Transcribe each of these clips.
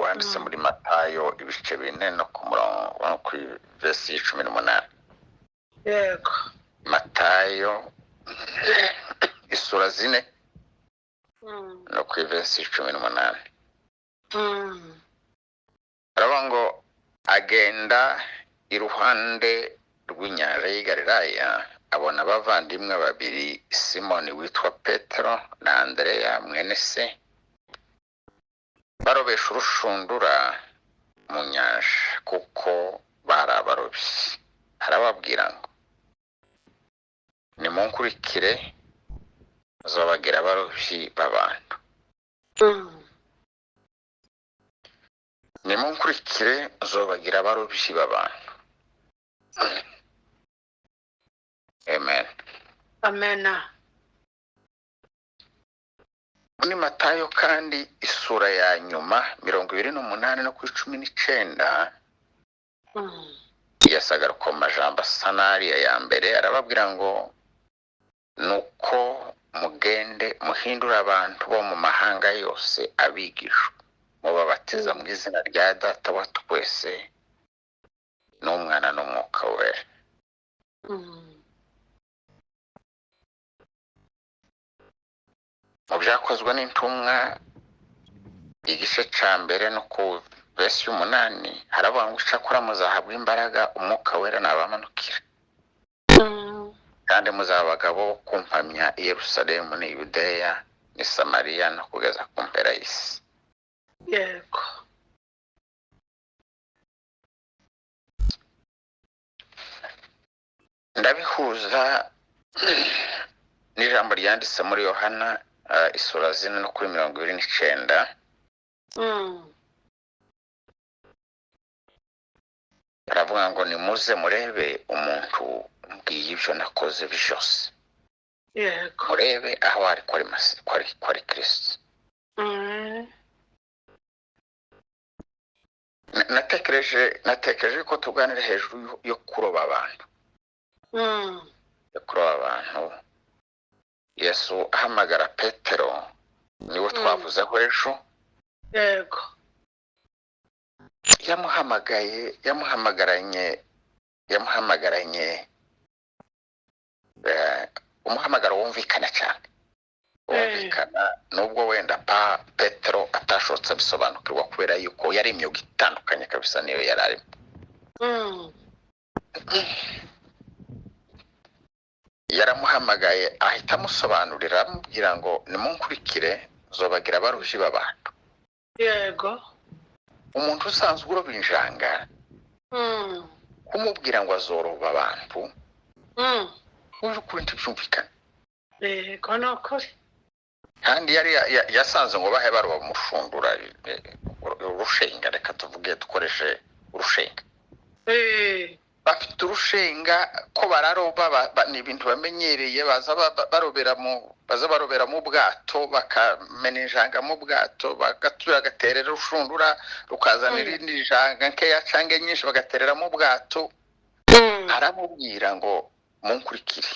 wanditse muri Matayo ibice 4 no ku murongo no ku verse 18. yego Matayo isura 4 no ku verse 18. Aravuga ngo agenda iruhande rw'inyanja y'i Galilaya abona abavandimwe babiri, Simoni witwa Petero na Andreya mwene se, barobesha urushundura mu nyanja kuko bari abarobyi. Arababwira ngo nimunkurikire muzabagira abarobyi b'abantu. Nimunkurikire muzabagira abarobyi b'abantu. Amen. amena Muri Matayo kandi isura ya nyuma 28 no ku 19 yasagaruka mu majambo sanari ya mbere. Arababwira ngo nuko mugende muhindura abantu bo mu mahanga yose abigisha, mubabatiza mu izina rya Data wa twese n'Umwana n'Umwuka wera. Mu byakozwe n'intumwa igice cya mbere no ku verse 8 haravuga ngo icyakora muzahabwa imbaraga umwuka wera nabamanukira, kandi muzaba abagabo bo kumpamya i Yerusalemu ni Yudeya ni Samariya no kugeza ku mpera y'isi. yego Ndabihuza n'ijambo ryanditse muri Yohana isura 4 no kuri 29. Aravuga ngo nimuze murebe umuntu mbwiye ibyo nakoze byose, yego murebe aho ari kwari Kristo. Natekereje ko tuganira hejuru yo kuroba abantu. Yo kuroba abantu. Yesu ahamagara Petero, niwe twavuzeho ejo. yego yamuhamagaranye umuhamagaro wumvikana cyane. Wumvikana nubwo wenda Petero atashotse bisobanukirwa kubera yuko yari imyuga itandukanye kabisa niyo yari arimo. Yaramuhamagaye ahita amusobanurira amubwira ngo nimunkurikire zobagira abarobyi b'abantu. yego Umuntu usanzwe uroba injanga kumubwira ngo azoroba abantu uje kuri ntibyumvikana. yego nokuri Kandi yari yasanze ngo bahe baroba umushundura urushenga, reka tuvuge dukoreshe urushenga. Bafite urushenga ko bararoba ni ibintu bamenyereye, baza barobera mu bwato, bakamena injanga mu bwato, bagatura gaterera urushundura rukazanira indi njanga nkeya cyangwa nyinshi bagaterera mu bwato. Aramubwira ngo munkurikire,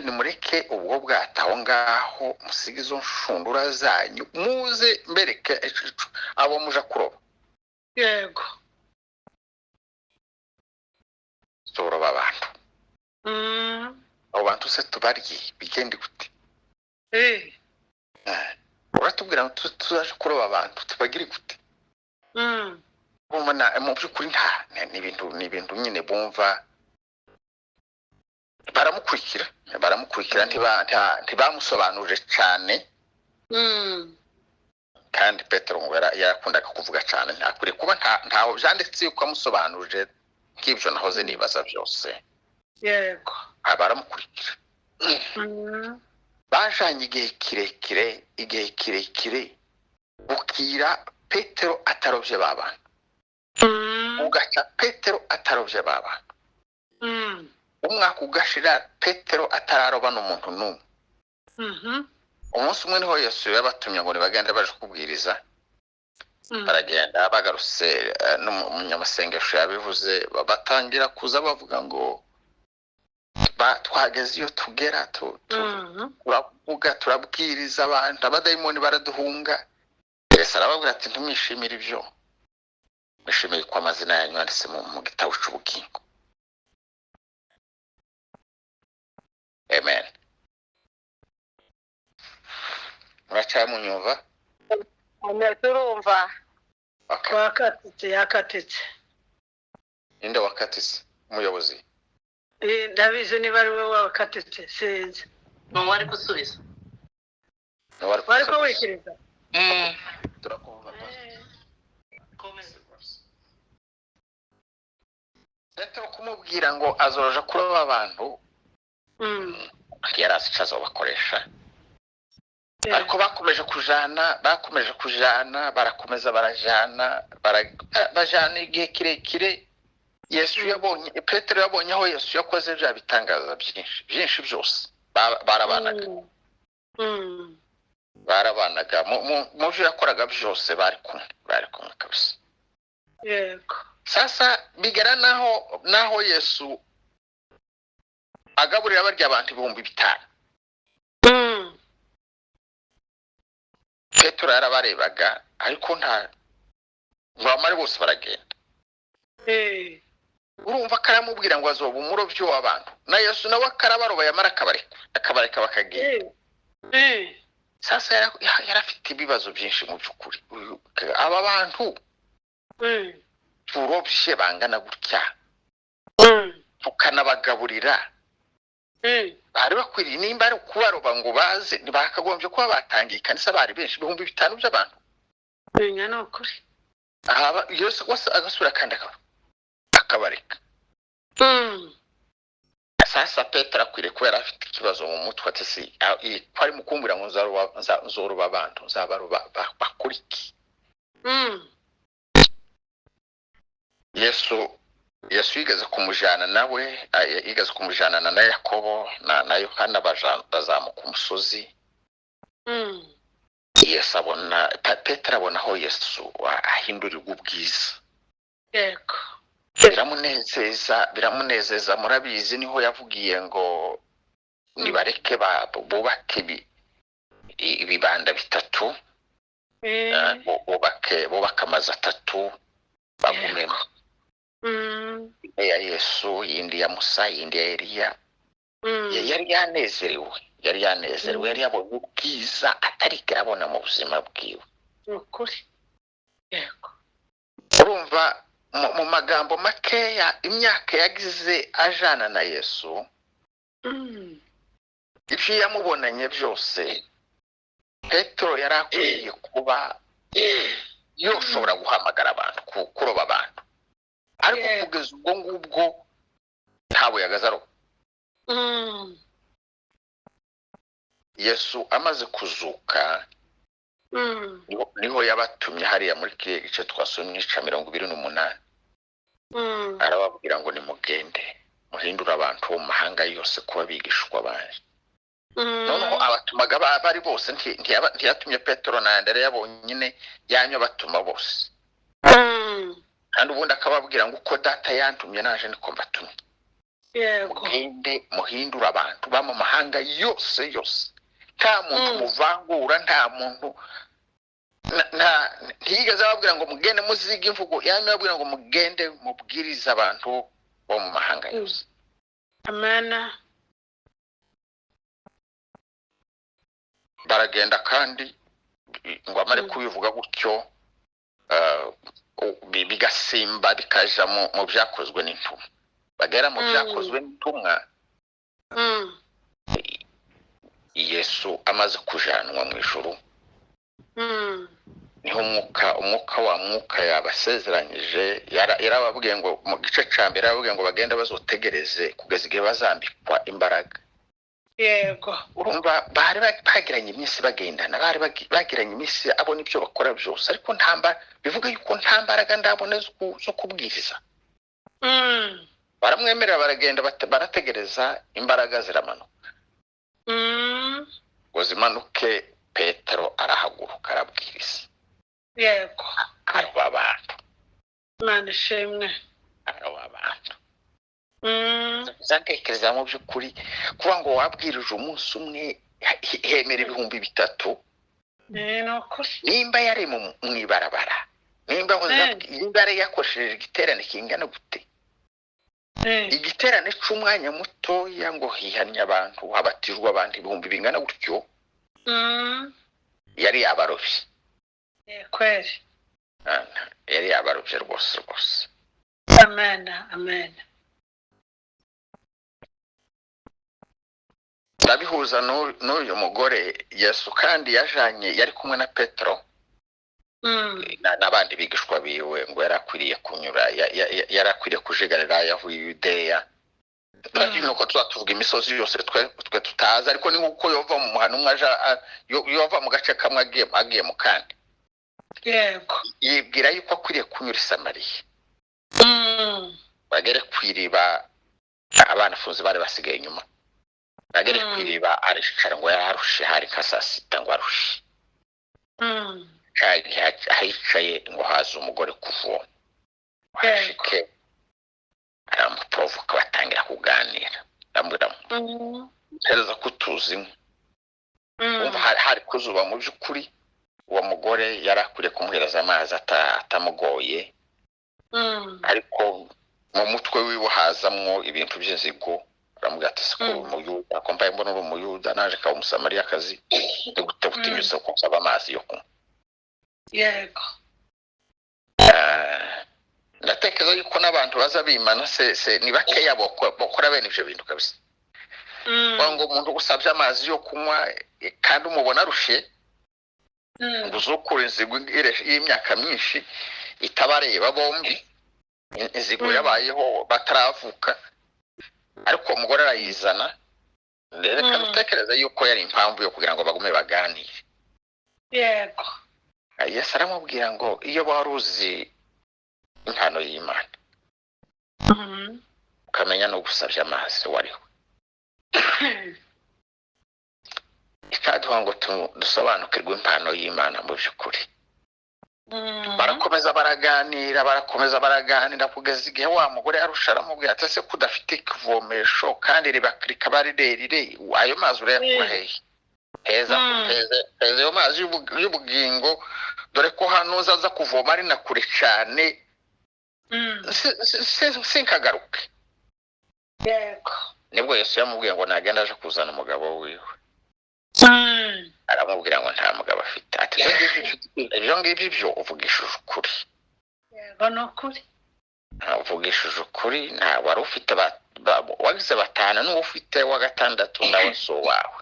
nimureke ubwo bwato aho ngaho, musige izo nshundura zanyu, muze mbereke abo muja kuroba. yego Zoroba abantu. Abo bantu se tubarye bigende gute? Uratubwira ngo tuzaje kuroba abantu tubagire gute? Mu by'ukuri ni ibintu nyine bumva. Baramukurikira ntibamusobanurire cyane. Kandi Petero ngo yarakundaga kuvuga cyane, ntakuri kuba ntaho byanditse yuko amusobanurije nk'ibyo nahoze nibaza byose. yego Baramukurikira. Bajanye igihe kirekire bukira Petero atarobye babana. Ugaca Petero atarobye babana. Umwaka ugashira Petero atararoba n'umuntu n'umwe. Umunsi umwe niho Yesu yabatumye ngo nibagende baje kubwiriza. Baragenda bagarutse n'umunyamasengesho yabivuze, batangira kuza bavuga ngo twageze iyo tugera turavuga turabwiriza abantu, abadayimoni baraduhunga. Yesu arababwira ati ntimwishimire ibyo, mwishimire ko amazina yanyu yanditse mu gitabo cy'ubugingo. Amen. Muracyamunyumva? turumva. Okay. Yakatitse. Ninde wakatise? Umuyobozi? Ndabizi niba ari wowe wakatitse sinzi. Wari gusubiza. Wari ko wikiriza. Turakumva. Petero kumubwira ngo azoroja kuroba abantu, yarazi icyo azobakoresha. Ariko bakomeje kujana, barakomeza bajana igihe kirekire. Yesu yabonye, Petero yabonye aho Yesu yakoze bya bitangaza byinshi byose. Barabanaga mu byo yakoraga byose, bari kumwe kabisa. Yego. Sasa bigera naho Yesu agaburira barya abantu 5,000. Petero yarabarebaga ariko nta bamare bose baragenda. Urumva karamubwira ngo azoba umurobyo w'abantu, na Yesu nawe akarabaroba yamara akabareka bakagenda. Sasa yarafite ibibazo byinshi mu byukuri. Aba bantu turobye bangana gutya, tukanabagaburira, bari bakwiriye nimba ari kubaroba ngo baze, bakagombye kuba batangiye kanisa, bari benshi 5,000 by'abantu. Nyana ukuri. Yesu wose agasura kandi akabareka. Sasa Petero akwiriye kuba yarafite ikibazo mu mutwe, ati si kwari mukumbura ngo nzoroba abantu, nzabaroba bakuriki. Yesu yigeze kumujana nawe, yigeze kumujana na Yakobo na Yohana bazamuka umusozi. Yesu abona, Petero abona aho Yesu ahindurirwa ubwiza. Yego. Biramunezeza. Murabizi niho yavugiye ngo nibareke bubake ibibanda 3, bubake amazu 3 bagumemo. Ya Yesu, yindi ya Musa, yindi ya Eliya. Yari yanezerewe, yari yabonye ubwiza atarigera abona mu buzima bwiwe. Ukuri. Yego. Urumva mu magambo makeya imyaka yagize ajana na Yesu, ibyo yamubonanye byose, Petero yarakwiye kuba yoshobora guhamagara abantu, kuroba abantu. Ariko kugeza ubwo ngubwo ntawe yagazaro. Yesu amaze kuzuka, niho yabatumye hariya muri kiriya gice twasomye 28. Arababwira ngo nimugende muhindura abantu mu mahanga yose kuba bigishwa banje. Noneho abatumaga bari bose, ntiyatumye Petero na Andrea yabonyine, yanyo batuma bose. Kandi ubundi akababwira ngo uko data yantumye naje niko mbatumye. Yego. Mugende muhindura abantu ba mu mahanga yose. Nta muntu muvangura, nta muntu ntiyigeze ababwira ngo mugende muziga imvugo, yanyu ababwira ngo mugende mubwiriza abantu bo mu mahanga yose. Amen. Baragenda kandi ngo amare kubivuga gutyo, bigasimba bikaja mu byakozwe n'intumwa. Bagera mu byakozwe n'intumwa, Yesu amaze kujanwa mu ijuru, niho umwuka yabasezeranyije. Yarababwiye ngo mu gice cya mbere yarababwiye ngo bagenda bazotegereze kugeza igihe bazambikwa imbaraga. Yego. Urumva bari bagiranye iminsi bagendana, bari bagiranye iminsi abona ibyo bakora byose, ariko bivuga yuko nta mbaraga ndabona zo kubwiriza. Baramwemerera, baragenda barategereza, imbaraga ziramanuka. Ngo zimanuke, Petero arahaguruka arabwiriza. Yego. Aroba abantu. Imana ishimwe. Aroba abantu. Zatekereza mu by'ukuri kuba ngo wabwirije umunsi umwe hemera 3,000, ni ukuri nimba yari mu ibarabara, nimba yari yakoresheje igiterane kingana gute, igiterane cy'umwanya mutoya ngo hihanye abantu, habatijwe abantu ibihumbi bingana gutyo, yari yabarobye. kweli yari yabarobye rwose rwose. amena amena. ndabihuza n'uyu mugore Yesu kandi yajanye, yari kumwe na Petero n'abandi bigishwa biwe, ngo yarakwiriye kunyura, yarakwiriye kujigarira yavuye Yudeya. nuko tuvuga imisozi yose twe tutazi, ariko ni uko yova mu muhano umwe yova mu gace kamwe agiye mu kandi. yego yibwira yuko akwiriye kunyura i Samariya. bagere ku iriba, abana fuzi bari basigaye inyuma, bagere ku iriba aricara, ngo yararushe, hari nka saa sita, ngo arushe. ahicaye ngo haza umugore kuvoma, washike aramuprovoka, batangira kuganira. ndamubwira mpereza kutuzi umva hari kuzuba. mu by'ukuri uwo mugore yarakwiriye kumuhereza amazi atamugoye, ariko mu mutwe wiwe hazamwo ibintu by'inzigo. aramubwira ati sikuru umuyuda, ko mbaye mbona uri umuyuda, naje kaba umusamariyakazi, ni gute utinyuze kunsaba amazi yo kunywa? yego ndatekereza yuko n'abantu baza bimana se ni bakeya bakora bene ibyo bintu kabisa. ngo umuntu usabye amazi yo kunywa kandi umubona arushe, ngo uzukura inzigo y'imyaka myinshi itabareba bombi, inzigo yabayeho bataravuka, ariko umugore arayizana. reka dutekereza yuko yari impamvu yo kugira ngo bagume baganire. yego Yesu aramubwira ngo iyo wari uzi impano y'Imana, ukamenya no gusabya amazi wariho, ikaduha ngo dusobanukirwe impano y'Imana mu by'ukuri. barakomeza baraganira kugeza igihe wa mugore arusha, aramubwira ati ese kudafite ikivomesho kandi rikaba rirerire, ayo mazi urayakura hehe? heza ayo mazi y'ubugingo, dore ko hano uzaza kuvoma ari na kure cyane, sinkagaruke. yego nibwo Yesu yamubwiye ngo nagenda aje kuzana umugabo wiwe. aramubwira ngo nta mugabo afite. ati ibyo ngibyo uvugishije ukuri. yego ni ukuri uvugishije ukuri. nta wari ufite wagize batanu, n'uwo ufite wa gatandatu nawe so wawe.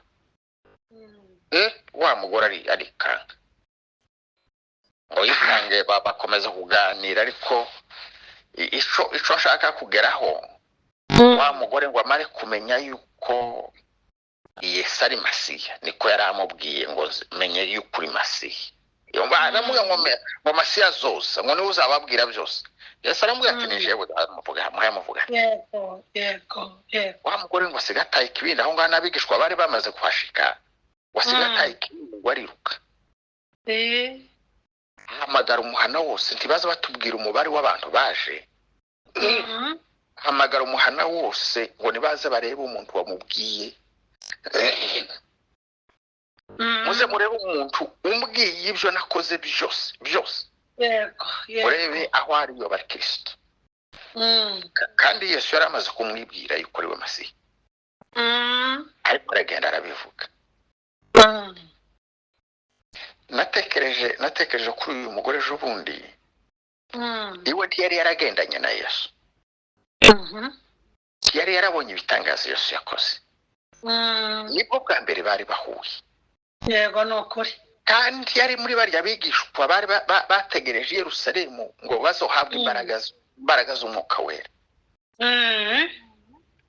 wa mugore arikanga ngo yikange. bakomeza kuganira, ariko ico ashaka kugeraho, wa mugore ngo amare kumenya yuko Yesu ari Masiya, niko yari amubwiye ngo menye yuko uri Masiya. baramubwira ngo Masiya zose ngo niwe uzababwira byose. Yesu aramubwira ati ni jewe muhamuvuga. yego yego yego wa mugore ngo asigataye ikibindi aho ngaho, n'abigishwa bari bamaze kuhashika, wasigataye ikibindi wariruka. hamagara umuhana wose, ntibaza batubwira umubare w'abantu baje. hamagara umuhana wose ngo nibaze barebe umuntu wamubwiye. muze murebe umuntu umbwiye ibyo nakoze byose. yego urebe aho ariyo bari Kristo. kandi Yesu yari amaze kumwibwira yuko ari we Masiya, ariko aragenda arabivuga. natekereje kuri uyu mugore ejo bundi, iwe ntiyari yaragendanye na Yesu, yari yarabonye ibitangazo Yesu yakoze. nibwo bwa mbere bari bahuye. yego ni ukuri kandi yari muri barya bigishwa bari bategereje Yerusalemu ngo bazohabwe imbaraga z'umwuka wera.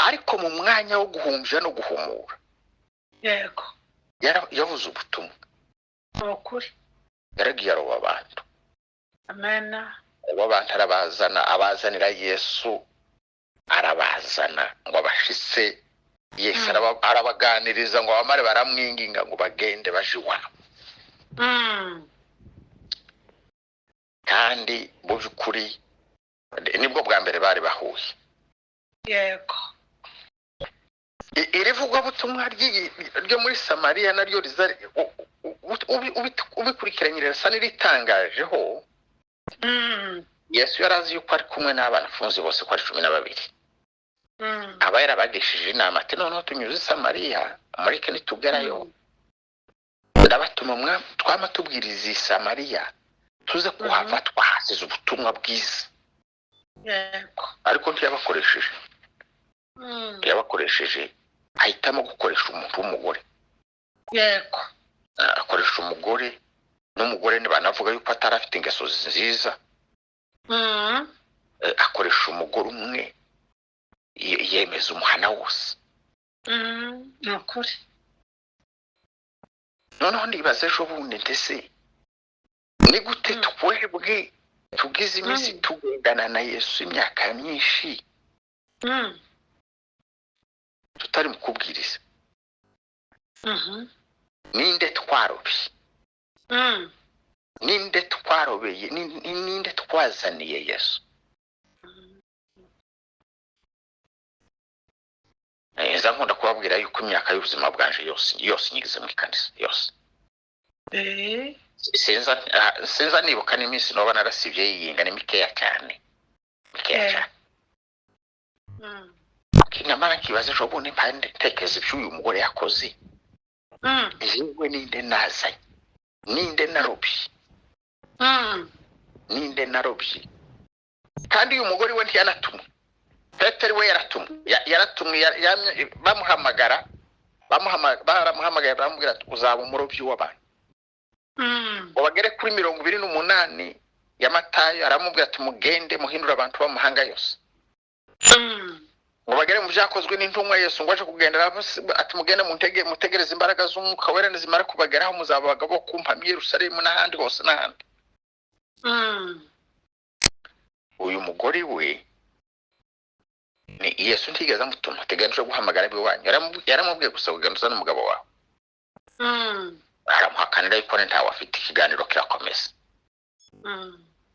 ariko mu mwanya wo guhumbya no guhumura, yego yavuze ubutumwa. ni ukuri yaragiye aroba abantu. amena abantu abazanira Yesu, arabazana ngo abashitse. Yesu arabaganiriza ngo abamare baramwinginga ngo bagende baje iwabo. kandi mu by'ukuri nibwo bwa mbere bari bahuye. yego iri vugabutumwa ryo muri Samariya naryo ubikurikiranye risa n'iritangajeho. Yesu yarazi yuko ari kumwe n'abafunzi bose ko ari 12. Aba yarabagishije inama ati noneho tunyuze i Samariya mureke nitugerayo ndabatuma twama tubwiriza i Samariya tuze kuhava twahasize ubutumwa bwiza. Yego. Ariko ntiyabakoresheje ahitamo gukoresha umuntu w'umugore. Yego. Akoresha umugore n'umugore ntibanavuga yuko atarafite ingeso nziza. Akoresha umugore umwe yemeza umuhana wose. Nukuri. Noneho ndibaza ejo bundi ndetse ni gute twebwe tugize iminsi tugendana na Yesu imyaka myinshi tutari mu kubwiriza. Ninde twarobye? Ninde twarobeye? Ninde twazaniye Yesu? Eza nkunda kubabwira yuko imyaka y'ubuzima bwanje yose nyigize mu kanisa yose. Sinza nibuka n'iminsi noba narasivye yiyinga ni mikeya cyane. Kinamara kibaze ejo bundi mpande ntekeza iby'uyu mugore yakoze. Yewe ninde nazanye? Ninde narobye? Ninde narobye? Kandi uyu mugore we ntiyanatumwe. Petero we yaratumwe baramuhamagara baramubwira ati uzaba umurobyi w'abantu. Bagere kuri 28 ya Matayo aramubwira ati mugende muhindura abantu b'amahanga yose. Ngo bagere mu byakozwe n'intumwa Yesu ngo aje kugendera ati mugende mutegereze imbaraga z'umwuka wera nizimara kubageraho muzaba abagabo kumpamya Yerusalemu n'ahandi hose n'ahandi. Uyu mugore we ni Yesu ntigeze amutuma teganije guhamagara biwanyu yaramubwiye gusa kuganuza n'umugabo wawe. Aramuhakanira yuko ntawe afite ikiganiro kirakomeza.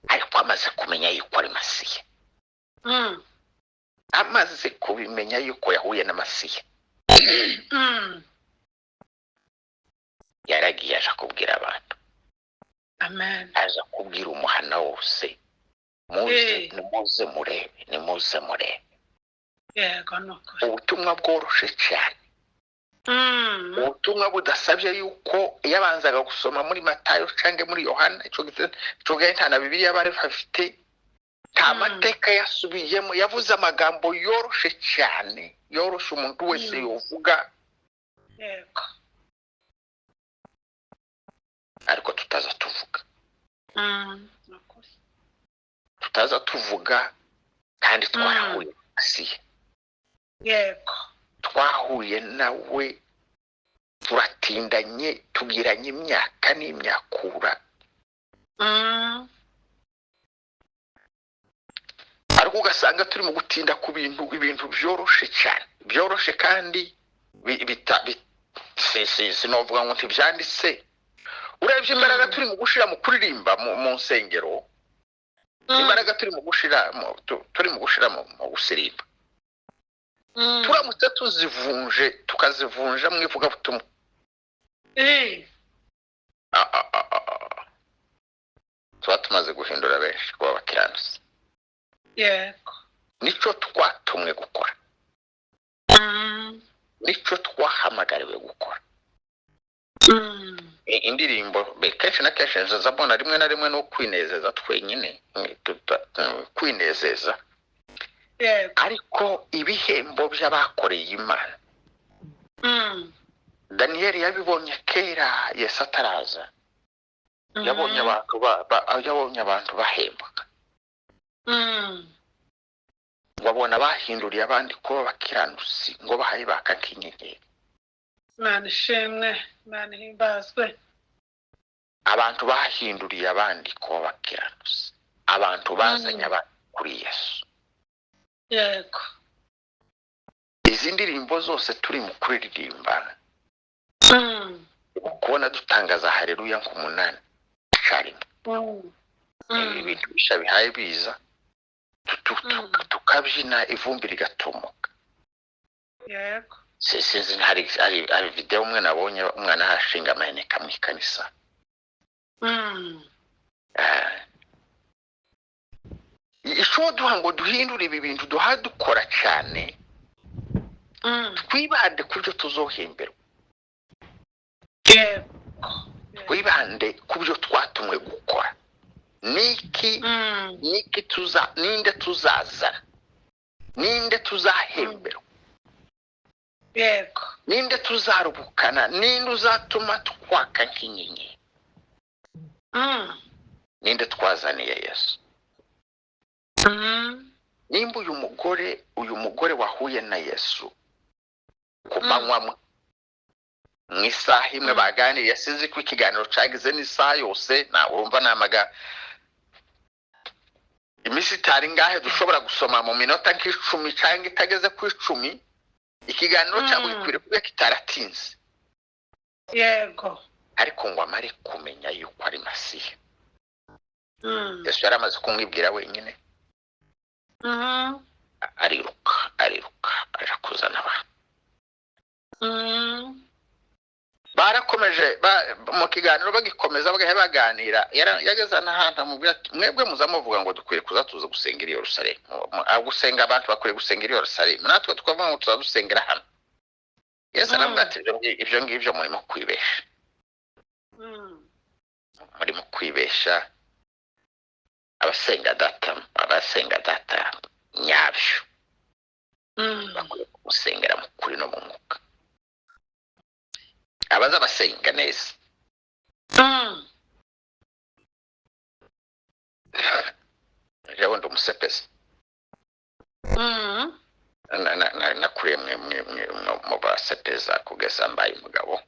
Ariko amaze kumenya yuko ari Masiya. Amaze kubimenya yuko yahuye na Masiya. Yaragiye aje kubwira abantu. Amen. Aje kubwira umuhana wose. Muze murebe. Yego nuko. Ubutumwa bworoshe cyane. Ubutumwa budasabye yuko yabanzaga gusoma muri Matayo cange muri Yohana ico nta na Bibiliya bari bafite. Nta mateka yasubiyemo yavuze amagambo yoroshe cyane yoroshe umuntu wese yovuga. Yego. Ariko tutaza tuvuga kandi twarahuye Masiya. Yego. Twahuye nawe turatindanye tugiranye imyaka n'imyakura. Ariko ugasanga turi mu gutinda ku ibintu byoroshe cyane byoroshe kandi sinovuga ngo ntibyanditse. Urebye imbaraga turi mu gushira mu kuririmba mu nsengero. Imbaraga turi mu gushira mu gusirimba. Turamutse tuzivunje tukazivunja mu ivuga butumwa. Tuba tumaze guhindura benshi kuba abakiranutsi. Yego. Nico twatumwe gukora. Nico twahamagariwe gukora. Indirimbo kenshi na kenshi nzabona rimwe na rimwe no kwinezeza twenyine kwinezeza. Ariko ibihembo by'abakoreye Imana. Daniel yabibonye kera Yesu ataraza. Yabonye abantu bahembwa. Wabona bahinduriye abandi ko bakiranutsi ngo bahaye bakakinyenyeri. Imana ishimwe, Imana himbazwe. Abantu bahinduriye abandi ko bakiranutsi. Abantu bazanye abandi kuri Yesu. Yego. Izi ndirimbo zose turi mu kuririmba. Ukubona dutangaza haleluya nk'umunani cyarimo. Ibintu bishabihaye biza. Tukabyina ivumbi rigatumuka. Yego. sinzi hari video umwe nabonye umwana hashinga amaheneka mu ikanisa. Isho duha ngo duhindure ibi bintu dukora cyane. Twibande kubyo tuzohemberwa. Twibande kubyo twatumwe gukora. Niki ninde tuzaza, ninde tuzahemberwa, yego, ninde tuzarubukana, ninde uzatuma twaka nk'inyenyeri, ninde twazaniye Yesu. Nimba uyu mugore wahuye na Yesu ku manywa mu isaha imwe baganiriye, yasize ko ikiganiro cagize n'isaha yose, na urumva namaga imisi itari ngahe dushobora gusoma mu minota nk'icumi cyangwa itageze ku 10, ikiganiro cyabo gikwiriye kuba kitaratinze. Yego, ariko ngo amare kumenya yuko ari Masiya. Yesu yaramaze kumwibwira wenyine. Ariruka aja kuzana abantu. Barakomeje mu kiganiro bagikomeza baganira, yageza n'ahantu amubwira ati mwebwe muzamuvuga ngo dukwiye kuza tuza gusengera i Yerusalemu. Gusenga abantu bakwiye gusengera i Yerusalemu, natwe tukavuga ngo tuza dusengera hano. Yesu aravuga ati ibyo ngibyo murimo kwibesha. Murimo kwibesha. Abasenga data nyabyo bakwiye gusengera mu kuri no mu mwuka. Abaza basenga neza jawo ndo musepesi nakuriye mu basepeza kugeza mbaye umugabo.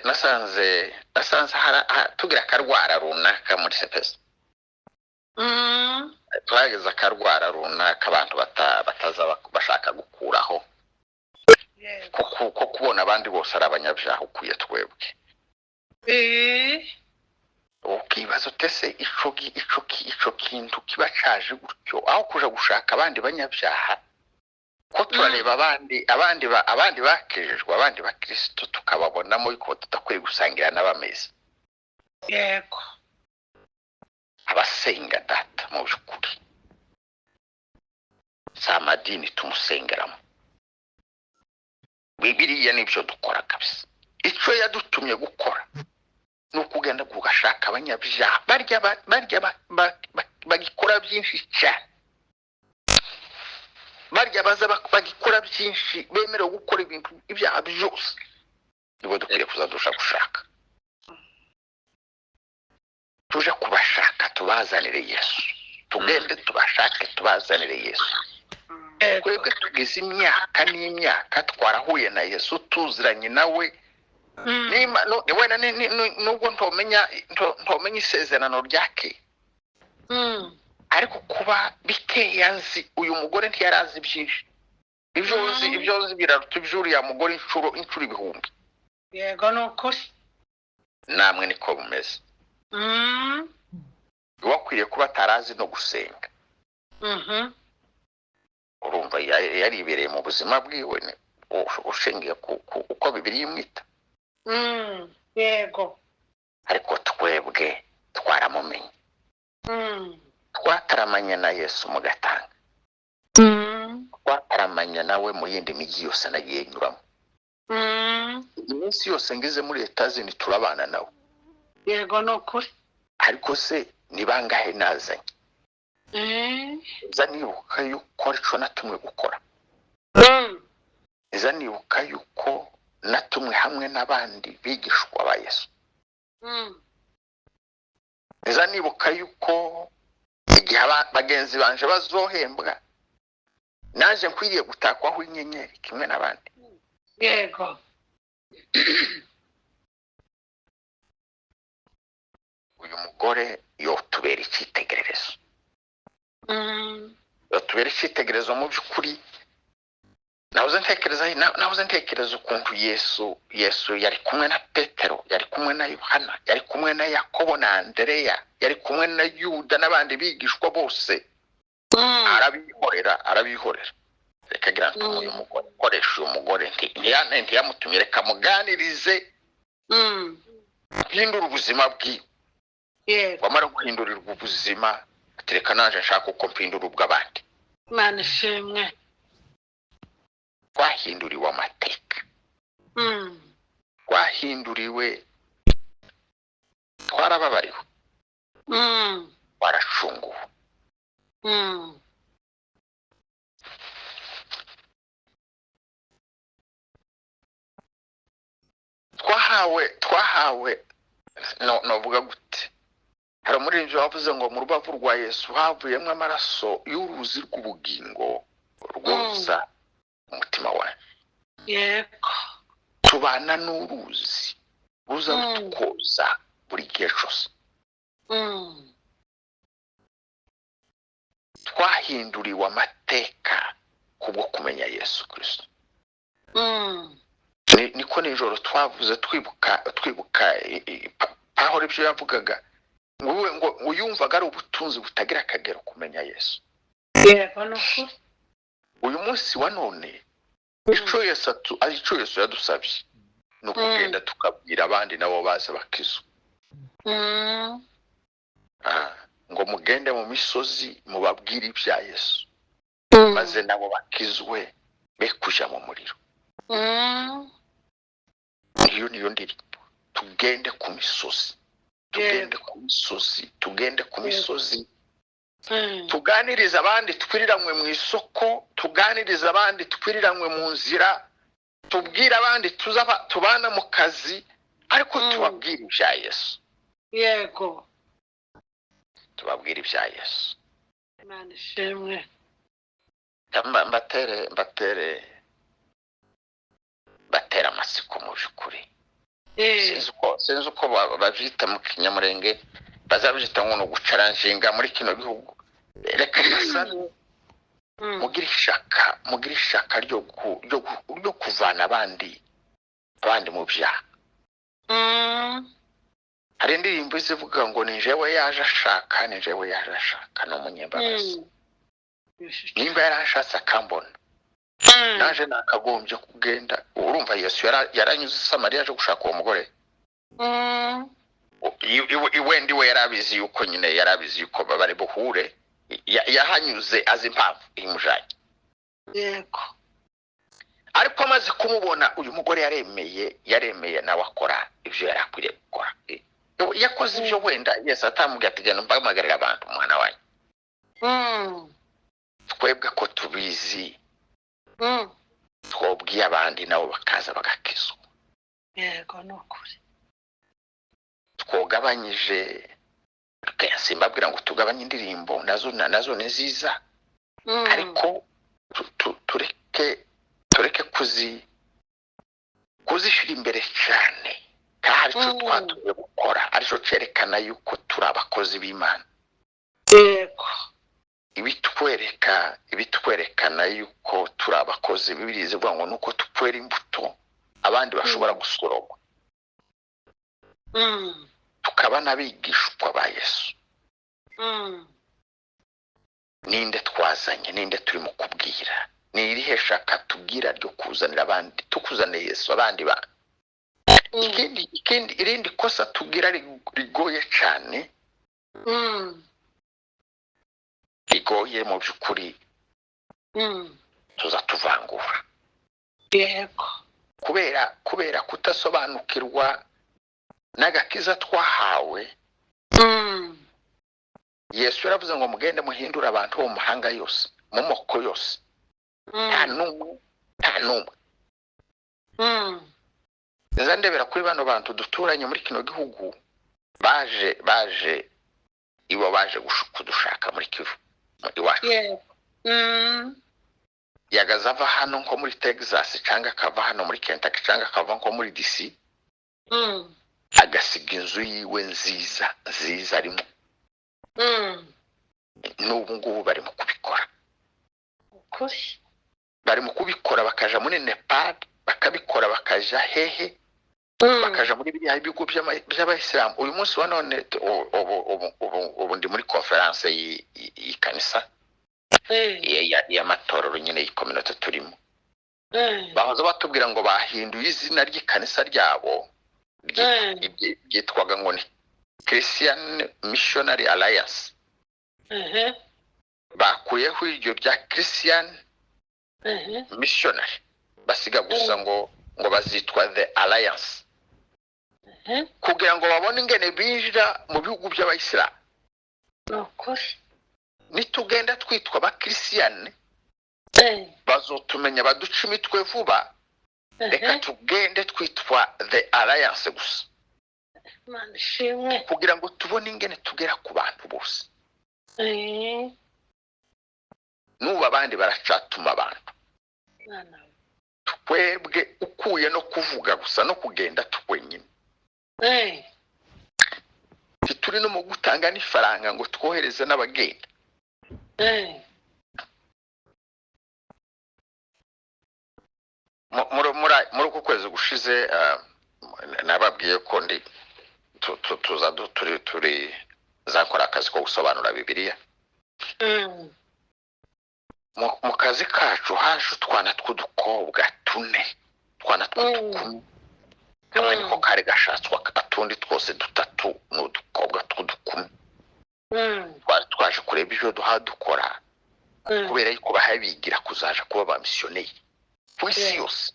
nasanze tugira akarwara runaka muri sepesi. Twageze akarwara runaka abantu bataza bashaka gukuraho, ko kubona abandi bose ari abanyabyaha ukwiye twebwe. Ukibazo tese ico kintu kiba caje gutyo, aho kuja gushaka abandi banyabyaha, ko turareba abandi bakijijwe, abandi bakristo tukababonamo yuko tutakwiye gusangira n'abameze. Yego, abasenga data mu byukuri samadini tumusengeramo. Bibiliya nibyo dukora kabisa. Ico yadutumye gukora nukugenda kugashaka abanyabyaha barya bagikora byinshi cyane, barya baza bagikora byinshi, bemerewe gukora ibintu ibyaha byose. Nibo dukwiye kuzadusha gushaka, tuje kubashaka tubazanire Yesu. Tugende tubashake tubazanire Yesu. Kwebwe tugize imyaka n'imyaka twarahuye na Yesu, tuziranye nawe. Wena nubwo ntomenya isezerano ryake, ariko kuba bikeya nzi uyu mugore ntiyarazi byinshi. Ibyo uzi biraruta iby'uriya mugore inshuro ibihumbi. Yego, nuko namwe niko bumeze. Wakwiriye kuba atarazi no gusenga. Urumva yaribereye mu buzima bwiwe ushingiye uko Bibiliya imwita. Yego, ariko twebwe twaramumenye. Twataramanye na Yesu mu Gatanga. Twataramanye nawe mu yindi migi yose nagiye nyuramo. Iminsi yose ngize muri Etazini turabana nawe. Yego, nuko ariko se ni bangahe nazanye? Zanibuka yuko arico natumwe gukora. Zanibuka yuko natumwe hamwe n'abandi bigishwa ba Yesu. Zanibuka yuko igihe bagenzi banje bazohembwa naje nkwiriye gutakwaho inyenyeri kimwe n'abandi. Yego, uyu mugore yotubera icyitegererezo. Yotubera icyitegererezo mu by'ukuri. nahoze ntekereza ukuntu yesu yari kumwe na Petero, yari kumwe na Yohana, yari kumwe na Yakobo na Andereya, yari kumwe na Yuda n'abandi bigishwa bose. arabihorera rekagira ngo uyu mugore koresha uyu mugore ntiyamutumye, reka muganirize hindura ubuzima bwiwe. wamara guhindurirwa ubuzima atereka naje nshaka uko mpindura ubw'abandi. Imana ishimwe. twahinduriwe amateka, twahinduriwe, twarababariwe, twaracunguwe. twahawe novuga gute, hari umuririmbyi wavuze ngo mu rubavu rwa Yesu havuyemo amaraso y'uruzi rw'ubugingo rwoza umutima wanjye. Yego. tubana n'uruzi ruza rutukoza buri gihe cyose. twahinduriwe amateka kubwo kumenya Yesu Kristo. niko nijoro twavuze twibuka Pawulo ibyo yavugaga ngo uyumvaga ari ubutunzi butagira akagero kumenya Yesu. Yego nuko. uyu munsi wa none icyo Yesu yadusabye ni ukugenda tukabwira abandi nabo baza bakizwa. ngo mugende mu misozi mubabwire ibya Yesu maze nabo bakizwe be kuja mu muriro. niyo ndirimbo. tugende ku misozi, tugende ku misozi, tuganiriza abandi twiriranywe mu isoko, tuganiriza abandi twiriranywe mu nzira, tubwira abandi tubana mu kazi, ariko tubabwira ibya Yesu. Yego. tubabwira ibya Yesu. Imana ishimwe. batera amatsiko mu by'ukuri. sinzi uko babyita mu kinyamurenge, bazabyita ngo ni ugucaranshinga muri kino gihugu. reka basane mugira ishaka ryo kuvana abandi mu byaha. hari indirimbo zivuga ngo ni jewe yaje ashaka ni umunyembabazi. nimba yarashatse akambona naje nakagombye kugenda. urumva Yesu yaranyuze Samariya aje gushaka uwo mugore. iwe yarabizi yuko bari buhure. yahanyuze azi impamvu imujanye. Yego. ariko amaze kumubona uyu mugore yaremeye nawe akora ibyo yari akwiriye gukora. yakoze ibyo wenda Yesu atamubwiye ati genda mbamagarira abantu umwana wanyu. twebwe ko tubizi, twobwiye abandi nabo bakaza bagakizwa. Yego nukuri. twogabanyije, simbabwira ngo tugabanye indirimbo, nazo ni nziza, ariko tureke kuzishyira imbere cyane, kandi icyo twatuye gukora aricyo cyerekana yuko turi abakozi b'Imana. Yego. ibitwerekana yuko turi abakozi. Bibiliya ivuga ngo nuko tupwera imbuto abandi bashobora gusoroma, tukaba n'abigishwa ba Yesu. ninde twazanye, ninde turimo kubwira? ni irihe shaka tubwira ryo kuzanira abandi, tukuzaniye Yesu abandi ba. irindi kosa tubwira rigoye cyane, rigoye mu by'ukuri, tuza tuvangura. Yego. kubera kutasobanukirwa n'agakiza twahawe. Yesu yaravuze ngo mugende muhindura abantu bo mu mahanga yose, mu moko yose, nta n'umwe. nza ndebera kuri bano bantu duturanye muri kino gihugu, baje kudushaka muri Kivu iwacu. yagaza ava hano nko muri Texas cyangwa akava hano muri Kentucky cyangwa akava nko muri DC, agasiga inzu yiwe nziza arimo. n'ubu ngubu barimo kubikora. Ukuri. bari mu kubikora bakaja muri Nepal, bakabikora bakaja hehe, bakaja muri biriya bigo by'abayisilamu. Uyu munsi wa none ubu ndi muri conference y'ikanisa y'amatorero nyine y'ikominota turimo. Bahoze batubwira ngo bahinduye izina ry'ikanisa ryabo ryitwaga ngo ni Christian Missionary Alliance. Bakuyeho iryo bya Christian Missionary, basiga gusa ngo bazitwa The Alliance, kugira ngo babone ingene binjira mu bihugu by'abayisilamu. Nitugenda twitwa ba Christian bazotumenya baduca imitwe vuba. Reka tugende twitwa The Alliance gusa, kugira ngo tubone ingene tugera ku bantu bose. Nuba abandi baracatuma abantu, twebwe ukuye no kuvuga gusa no kugenda twenyine. Tituri no mu gutanga n'ifaranga ngo twohereze n'abagenda. Muri uku kwezi gushize nababwiye ko ndi turi zakora akazi ko gusobanura Bibiliya. Mu kazi kacu haje utwana tw'udukobwa 4, twana tw'udukumi. Kamwe niko kari gashatswa, atundi twose 3 n'udukobwa tw'udukumi. Twaje kureba ibyo dukora, kubera yuko bahabigira kuzaja kuba ba missionnaire kwisi yose.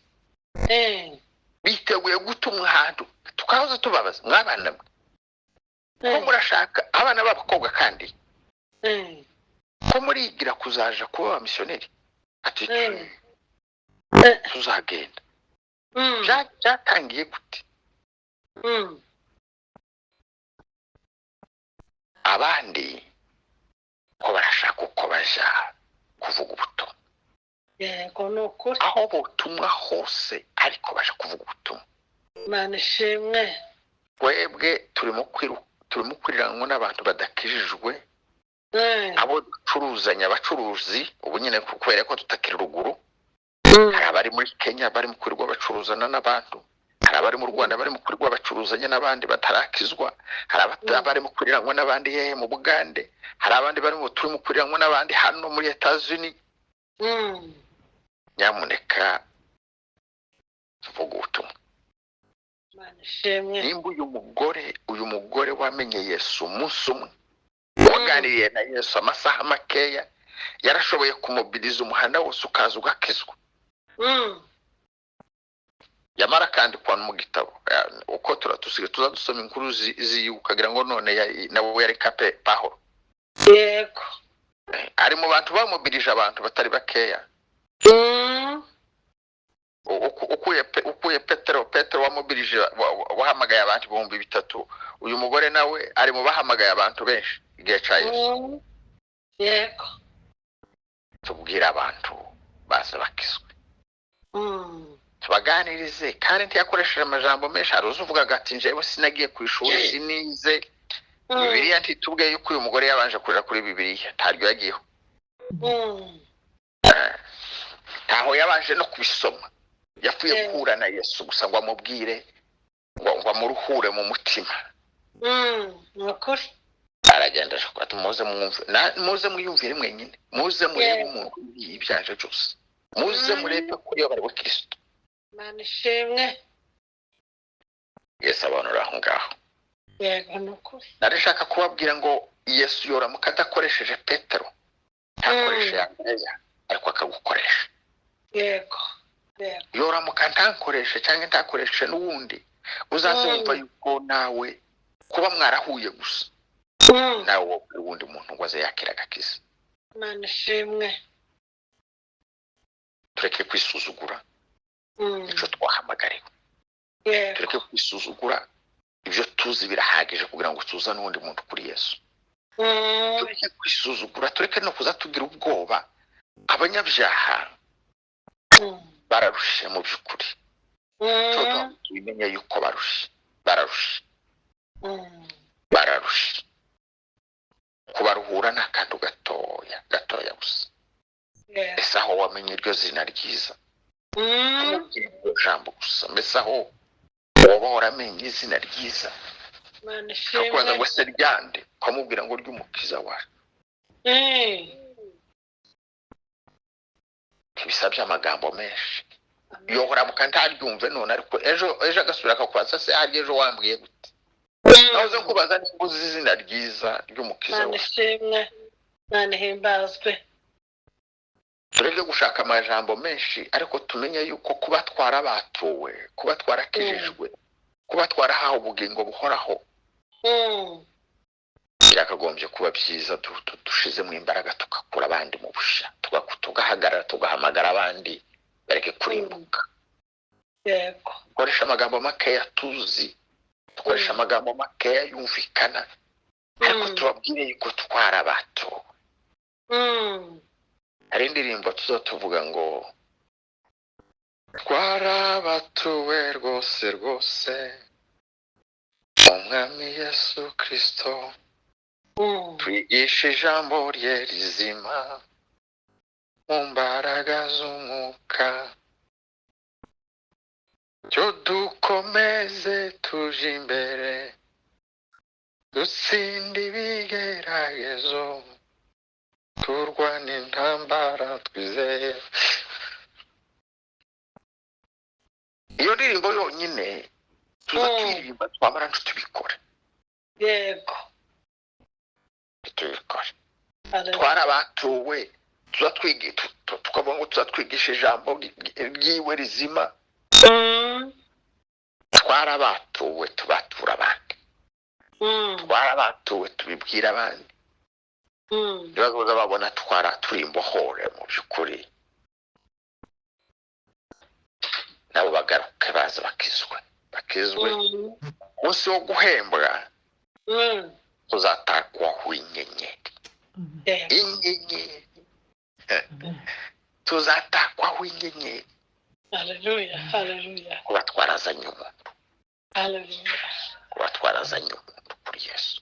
Biteguye gutumwa ahantu, tukahoza tubabaza mwabana mwe ko murashaka abana b'abakobwa kandi ko murigira kuzaja kuba ba missionnaire. Ati tuzagenda. Byatangiye gute? Abandi ko barashaka uko baja kuvuga ubutumwa. Yego nukuri. Aho butumwa hose ariko baje kuvuga ubutumwa. Mana ishimwe. Twebwe turimo kwiriranwa n'abantu badakijijwe. Abo ducuruzanya abacuruzi ubu nyine kubera ko tutakira ruguru. Hari abari muri Kenya bari mu kurirwa bacuruzana n'abantu. Hari abari mu Rwanda bari mu kurirwa bacuruzanya n'abandi batarakizwa. Hari abari mu kuriranwa n'abandi hehe mu Bugande. Hari abandi bari mu turi mu kuriranwa n'abandi hano muri Etats-Unis. Nyamuneka tuvuga ubutumwa. Nimba uyu mugore wamenye Yesu umunsi umwe, waganiriye na Yesu amasaha makeya, yarashoboye kumobiriza umuhanda wose ukaza ugakizwa. Yamara kandi kwa mu gitabo uko turatusiga tuzadusoma inkuru ukagira ngo none nawe yari kape Pahoro. Yego. Ari mu bantu bamobirije abantu batari bakeya. Ukuye Petero wamobirije wahamagaye abantu 3,000. Uyu mugore nawe ari mu bahamagaye abantu benshi igihe cya Yesu. Yego. Tubwira abantu baza bakizwe. Tubaganirize kandi ntiyakoresheje amajambo menshi. Hari uzuvuga ati njyewe sinagiye ku ishuri sinize Bibiliya. Ntitubwiye yuko uyu mugore yabanje kuja kuri Bibiliya, ntaryo yagiyeho. Ntaho yabanje no kubisoma. Yafuye guhura na Yesu gusa ngo amubwire ngo amuruhure mu mutima. Nukuri. Aragenda aje kwata muze mwiyumvire mwenyine. Muze murebe umuntu ibyaje cyose. Muze murebe kuri yo bari wa Kristo. Mana ishimwe. Yesu abonora aho ngaho. Yego nukuri. Narishaka kubabwira ngo Yesu yoramuka adakoresheje Petero, ntakoresheje Andreya, ariko akagukoresha. Yego. Yoramuka ntankoreshe cyangwa ntakoreshe n'uwundi, uzaze wumva yuko nawe kuba mwarahuye gusa nawe uwundi muntu waze yakira agakiza. Mana ishimwe. Tureke kwisuzugura icyo twahamagariwe. Tureke kwisuzugura ibyo tuzi birahagije kugira ngo tuzane uwundi muntu kuri Yesu. Tureke kwisuzugura, tureke no kuza tugira ubwoba. Abanyabyaha bararushe mu by'ukuri. Tubimenye yuko bararushe. Kubaruhura n'akantu gatoya gusa. ese aho wamenye iryo zina ryiza kumubwira iryo jambo gusa mbese aho woba waramenye izina ryiza akubaza ngo se ryande ukamubwira ngo ry'umukiza wacu ntibisabye amagambo menshi yohoramuka ntaryumve none ariko ejo agasubira akakubaza se hari ejo wambwiye gute nawe uze kubaza nimba uzi izina ryiza ry'umukiza wacu Imana ihimbazwe tureke gushaka amajambo menshi ariko tumenye yuko kuba twarabatuwe kuba twarakijijwe kuba twarahawe ubugingo buhoraho byakagombye kuba byiza dushizemo imbaraga tugakura abandi mu busha tugahagarara tugahamagara abandi bareke kurimbuka yego dukoresha amagambo makeya tuzi dukoresha amagambo makeya yumvikana ariko tubabwire yuko twarabatuwe hari indirimbo tuzotuvuga ngo twarabatuwe rwose rwose umwami Yesu Kristo twigisha ijambo rye rizima mu mbaraga z'umwuka cyo dukomeze tuje imbere dutsinde ibigeragezo turwane intambara twizeye. Iyo ndirimbo yonyine tuza turirimba twamara ntitubikore yego tubikore twarabatuwe tuza tukavuga ngo tuza twigisha ijambo ryiwe rizima twarabatuwe tubatura abandi twarabatuwe tubibwira abandi nibaza babona turi imbohore mu by'ukuri nabo bagaruke baza bakizwe umunsi wo guhembwa tuzatakwaho inyenyeri tuzatakwaho inyenyeri haleluya kuba twarazanye umuntu haleluya kuba twarazanye umuntu kuri Yesu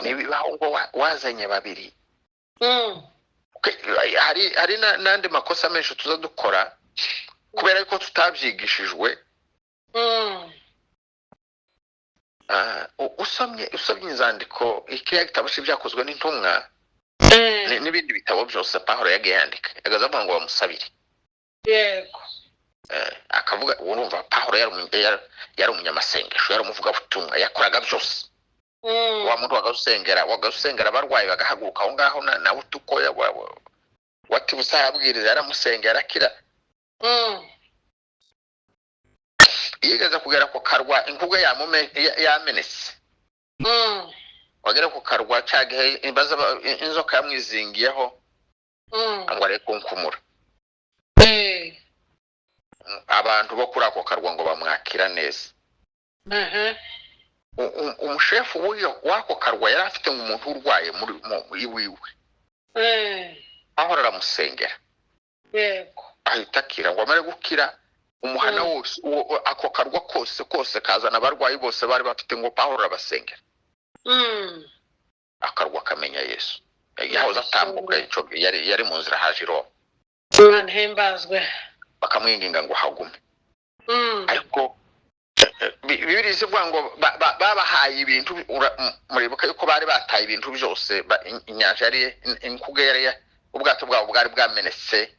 nibibaho ngo wazanye babiri hari n'andi makosa menshi tuza dukora kubera ko tutabyigishijwe usomye inzandiko ikiya gitabo cy'ibyakozwe n'intumwa n'ibindi bitabo byose Pawulo yagiye yandika yagaza avuga ngo bamusabire yego akavuga urumva Pawulo yari umunyamasengesho yari umuvugabutumwa yakoraga byose wa muntu wagasengera abarwayi bagahaguruka aho ngaho nawe utukoya watibusa arabwiriza yaramusengera akira yigeze kugera ku karwa inkuge yamenetse wagera ku karwa cagihe inzoka yamwizingiyeho ngo areke kunkumura abantu bo kuri ako karwa ngo bamwakira neza umushefu wako karwa yari afite umuntu urwaye muri iwiwe ahora aramusengera yego ahita akira ngo amare gukira umuhana wose ako karwa kose kazana abarwayi bose bari bafite ngo Pawulo arabasengera akarwa kamenya Yesu yahoze atambuka yari mu nzira haje Roma Imana ihimbazwe bakamwinginga ngo hagume ariko Bibiri zivuga ngo babahaye ibintu muribuka yuko bari bataye ibintu byose inyanja yari inkuge yari ubwato bwabo bwari bwamenetse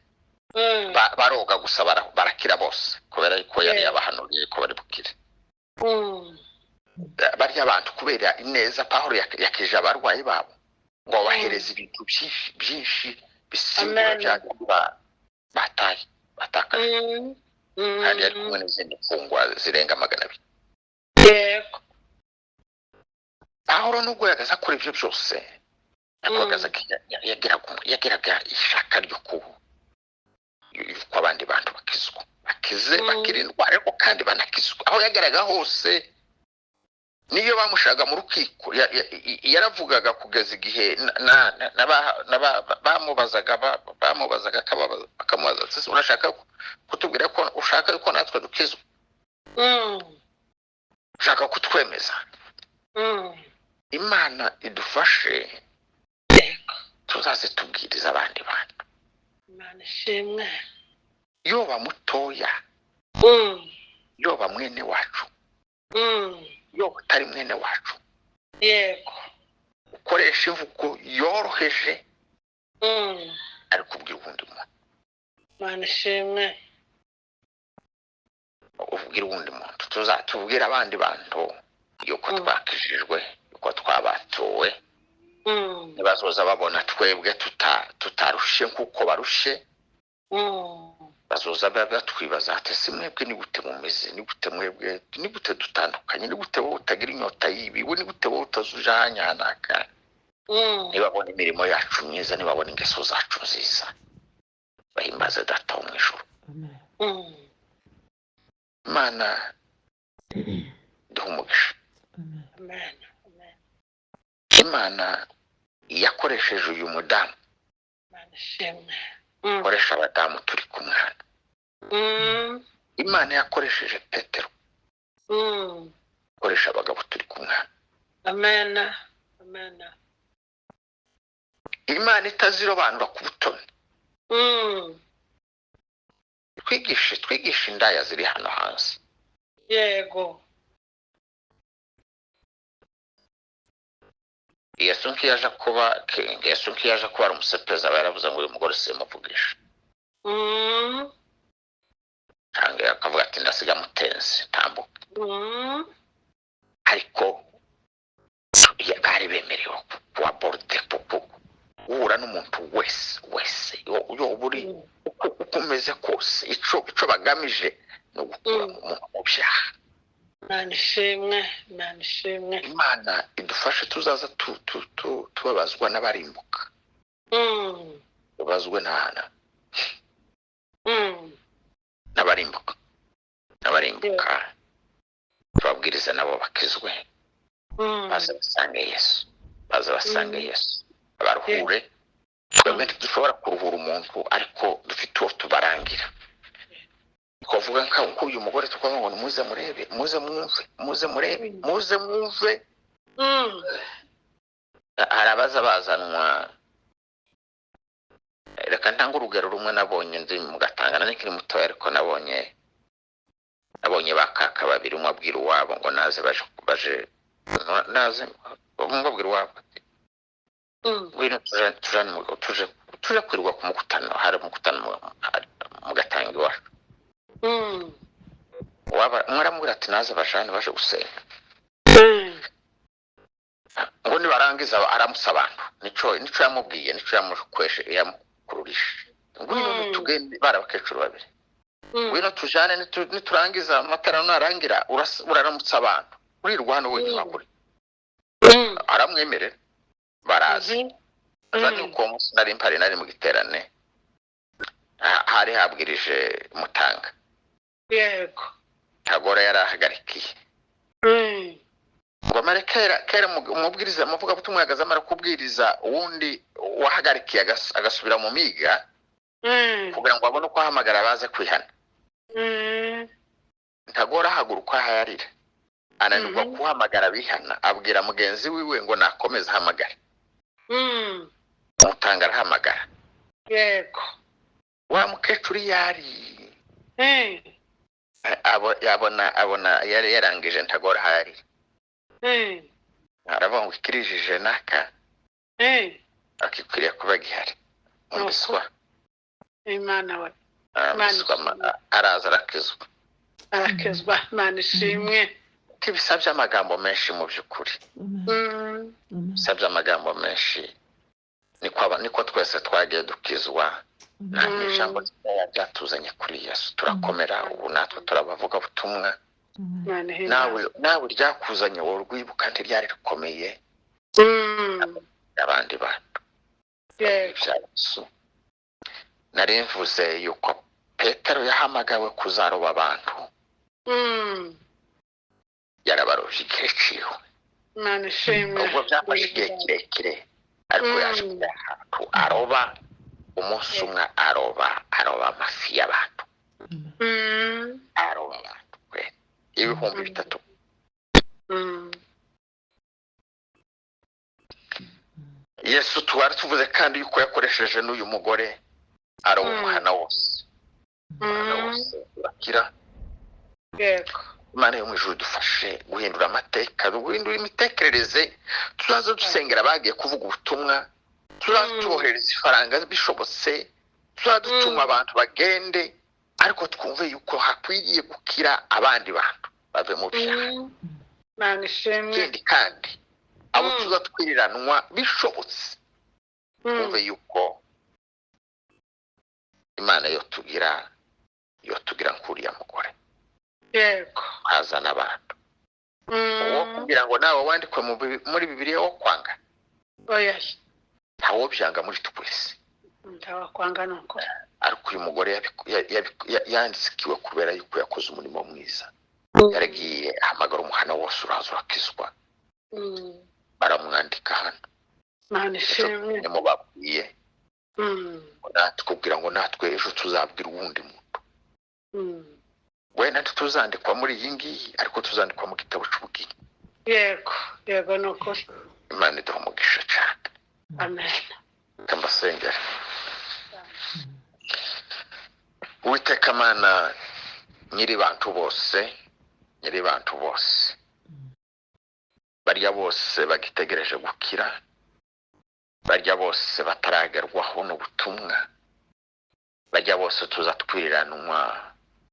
baroga gusa barakira bose kubera yuko yari yabahanuriye ko bari bukire barya abantu kubera ineza Pawulo yakije abarwayi babo ngo bahereze ibintu byinshi bisimbura byagomba batakaje hari ari kumwe n'izindi mfungwa zirenga 200 yego Pawulo nubwo yagaza kuri ibyo byose yakogaza yagiraga ishaka ryo kuba yuko abandi bantu bakize bakirindwa ariko kandi banakizwa aho yagaraga hose niyo bamushaga mu rukiko yaravugaga kugeza igihe bamubazaga bakamubaza urashaka kutubwira ko ushaka yuko natwe dukizwa ushaka kutwemeza Imana idufashe tuzaze tubwiriza abandi bantu. Imana ishimwe. Yoba mutoya, yoba mwene wacu, yoba utari mwene wacu, Yego. ukoresha imvugo yoroheje ari kubwira uwundi muntu. Imana ishimwe. Ubwira uwundi muntu, tuzatubwira abandi bantu yuko twakijijwe, yuko twabatuwe. Bazoza babona twebwe tutarushe nk'uko barushe. Bazoza batwibaza ati ese mwebwe ni gute mumeze, ni gute mwebwe, ni gute dutandukanye, ni gute wowe utagira inyota y'ibi, ni gute wowe utazujanyanaka. Nibabona imirimo yacu myiza, nibabona ingeso zacu nziza, bahimbaze Data wo mu ijuru. Imana duhe umugisha. Imana yakoresheje uyu mudamu, koresha abadamu turi kumwe hano. Imana yakoresheje Petero, koresha abagabo turi kumwe hano. Amen. Amen. Imana itazirobanura ku butoni. Twigishe indaya ziri hano hanze. Yego. Yesu nkiyaje kuba ari umusepeza, baravuze ngo uyu mugore simuvugisha. Cyangwa akavuga ati ndasiga mutenzi tambuka. Ariko bari bemerewe kuba borde kuko uhura n'umuntu wese buri ukomeze kose ico bagamije no gukura mu byaha. Imana ishimwe. Imana idufashe tuzaza tubabazwa n'abarimbuka. Babazwe n'abarimbuka. Tubabwiriza nabo bakizwe. Baze basange Yesu. Abaruhure. Twebwe dushobora kuruhura umuntu ariko dufite uwo tubarangira. Kuvuga nko uyu mugore tukavuga ngo muze murebe, muze mwumve. Arabaza bazanwa. Reka ntanga urugero rumwe nabonye ndi mu Gatanga, n'ikiri mutoya ariko nabonye bakaka babiri, umwe abwira uwabo ngo naze umubwira uwabo ngwino tuje kwirirwa ku mukutano, hari umukutano mu Gatanga iwacu. Mwaramubwira ati naze bashane baje gusenga. Ngo nibarangiza aramusa abantu. Nico yamubwiye, nico yamukururisha. Ngwino tugende barabakecuru babiri. Ngwino tujane niturangiza amatara narangira uraramutsa abantu. Urirwa hano wenyine wakuri. Aramwemerera. Barazi. Azanye uko umunsi nari mu giterane. Hari habwirije Mutanga. Yego. Ntagora yarahagarikiye. Ngo kera umubwiriza muvuga butumwa yagaza amara kubwiriza uwundi wahagarikiye agasubira mu miga kugira ngo abone uko ahamagara baze kwihana. Ntagora haguruka hayarira. Ananirwa kuhamagara bihana, abwira mugenzi wiwe ngo nakomeza hamagara. Mutanga arahamagara. Yego. Wa mukecuru yari. Abona yari yarangije Ntagora hayari. Aravuga ngo ikirijije naka. Akikwiriye kuba gihari. Umbiswa. Imana we. Araza arakizwa. Imana ishimwe. Tibisabye amagambo menshi mu by'ukuri. Bisabye amagambo menshi. Niko twese twagiye dukizwa. Nta ijambo ryatuzanye kuri Yesu. Turakomera ubu natwe turabavuga butumwa. Nawe ryakuzanye wowe rwibuka ntiryari rikomeye. Abandi bantu. Yesu. Nari mvuze yuko Petero yahamagawe kuzaroba abantu. Yarabarovye igihe ciwe. Imana ishimwe. Ubwo byafashe igihe kirekire ariko yaje ahantu aroba. Umunsi umwe aroba amafi y'abantu. Aroba abantu kwe. Ibihumbi 3. Yesu twari tuvuze kandi yuko yakoresheje n'uyu mugore ari umuhana wose urakira. yego Imana yo mu ijuru dufashe guhindura amateka, guhindura imitekerereze. Tuzaza dusengera bagiye kuvuga ubutumwa, tuzaza tubohereza ifaranga bishobotse, tuzaza dutuma abantu bagende, ariko twumve yuko hakwiriye gukira abandi bantu bave mu byaha. Imana ishimwe. kandi abo tuza twiriranwa bishobotse, twumve yuko Imana yo tugira nk'uriya mugore yego azana abantu uwo kugira ngo nawe wandikwe muri Bibiliya wo kwanga. oya ntawo byanga muri twese, ntawakwanga nuko. ariko uyu mugore yandikiwe kubera yuko yakoze umurimo mwiza. Yaragiye ahamagara umuhana wose uraza urakizwa, baramwandika hano. Imana ishimwe. Nimubabwiye natwe natwe ejo tuzabwira uwundi muntu. Wenda ntituzandikwa muri iyi ngiyi, ariko tuzandikwa mu gitabo cy'ubugingo. yego nuko. Imana iduha umugisha cyane. Amen. Kambasengera. Uwiteka Mana nyiri bantu bose, barya bose bagitegereje gukira, barya bose bataragerwaho n'ubutumwa, barya bose tuzatwiriranwa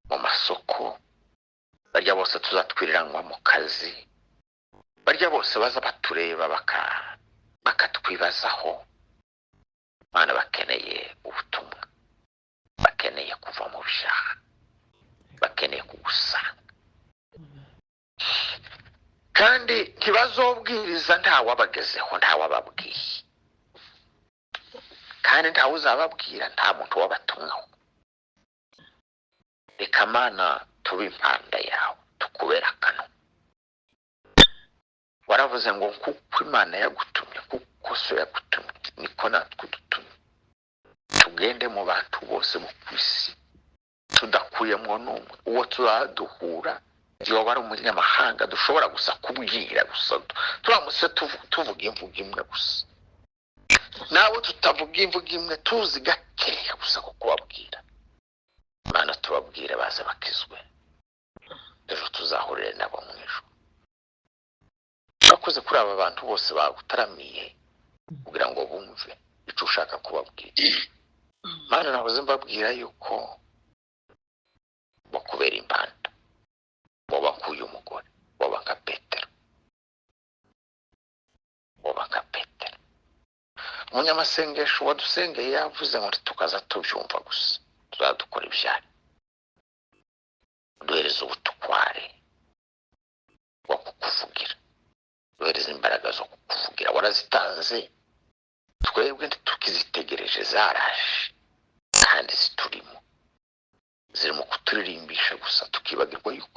mu masoko, barya bose tuzatwiriranwa mu kazi, barya bose baza batureba bakatwibazaho. Mana bakeneye ubutumwa, bakeneye kuva mu byaha, bakeneye kugusanga, kandi ntibazobwiriza ntawabagezeho, ntawababwiye, kandi ntawe uzababwira, nta muntu wabatumwaho. Reka Mana tube impanda yawe, tukubera akanwa. Waravuze ngo kuko Imana yagutumye, kuko so yagutumye, niko natwe dutumye. Tugende mu bantu bose bo ku isi, tudakuyemo n'umwe. Uwo tuzaduhura yoba ari umunyamahanga dushobora gusa kubwira gusa, turamutse tuvuga imvugo imwe gusa, nabo tutavuga imvugo imwe tuzi gakeya gusa ko kubabwira. Mana tubabwire baze bakizwe, ejo tuzahurire nabo mu ijuru. Urakoze kuri aba bantu bose bagutaramiye kugira ngo bumve icyo ushaka kubabwira. Mana nahoze mbabwira yuko bakubera impanda, boba nk'uyu mugore, boba nka Petero, umunyamasengesho wadusengeye yavuze ngo tukaza tubyumva gusa, tuzadukora ibyaha. Duhereza ubutukware bwo kukuvugira, duhereza imbaraga zo kukuvugira. Warazitanze, twebwe ntitukizitegereje, zaraje kandi ziturimo, ziri mu kuturirimbisha gusa, tukibagirwa yuko